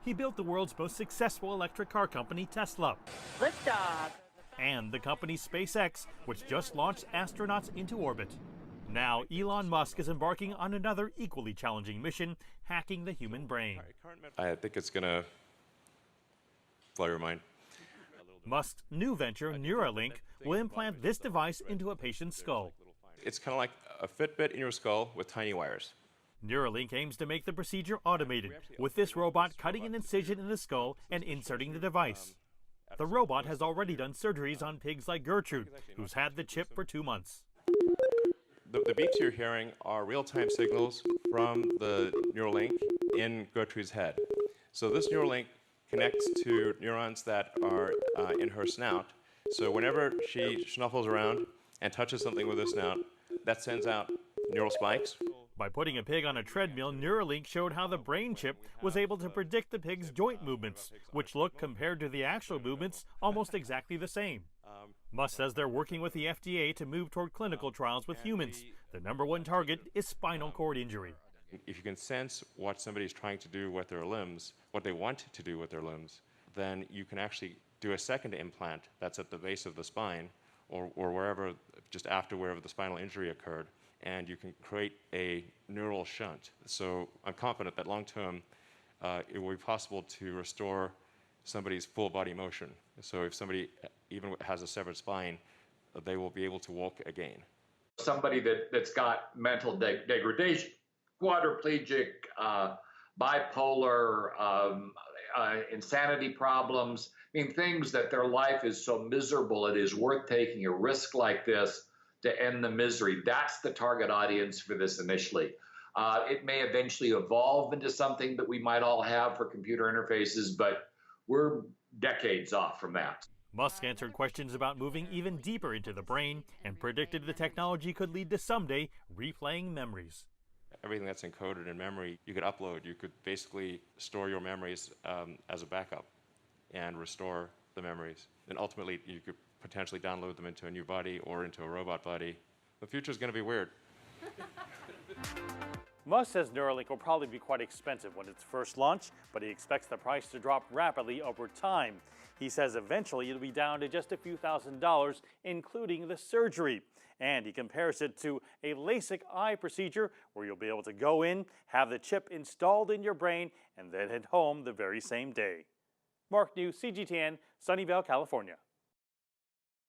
He built the world's most successful electric car company, Tesla. Liftoff. And the company SpaceX, which just launched astronauts into orbit. Now, Elon Musk is embarking on another equally challenging mission, hacking the human brain. I think it's going to blow your mind. Musk's new venture, Neuralink, will implant this device into a patient's skull. It's kind of like a Fitbit in your skull with tiny wires. Neuralink aims to make the procedure automated, with this robot cutting an incision in the skull and inserting the device. The robot has already done surgeries on pigs like Gertrude, who's had the chip for 2 months. The beeps you're hearing are real-time signals from the Neuralink in Gertrude's head. So this Neuralink connects to neurons that are in her snout. So whenever she snuffles around and touches something with her snout, that sends out neural spikes. By putting a pig on a treadmill, Neuralink showed how the brain chip was able to predict the pig's joint movements, which look, compared to the actual movements, almost exactly the same. Musk says they're working with the FDA to move toward clinical trials with humans. The #1 target is spinal cord injury. If you can sense what somebody's trying to do with their limbs, what they want to do with their limbs, then you can actually do a second implant that's at the base of the spine or wherever, just after wherever the spinal injury occurred, and you can create a neural shunt. So I'm confident that long-term it will be possible to restore somebody's full body motion. So if somebody even has a severed spine, they will be able to walk again. Somebody that's got mental degradation, quadriplegic, bipolar, insanity problems, I mean, things that their life is so miserable it is worth taking a risk like this to end the misery. That's the target audience for this initially. It may eventually evolve into something that we might all have for computer interfaces, but we're decades off from that. Musk answered questions about moving even deeper into the brain and predicted the technology could lead to someday replaying memories. Everything that's encoded in memory, you could upload. You could basically store your memories as a backup and restore the memories. And ultimately, you could potentially download them into a new body or into a robot body. The future is going to be weird. Musk says Neuralink will probably be quite expensive when it's first launched, but he expects the price to drop rapidly over time. He says eventually it'll be down to just a few $1,000s, including the surgery. And he compares it to a LASIK eye procedure where you'll be able to go in, have the chip installed in your brain, and then head home the very same day. Mark New, CGTN, Sunnyvale, California.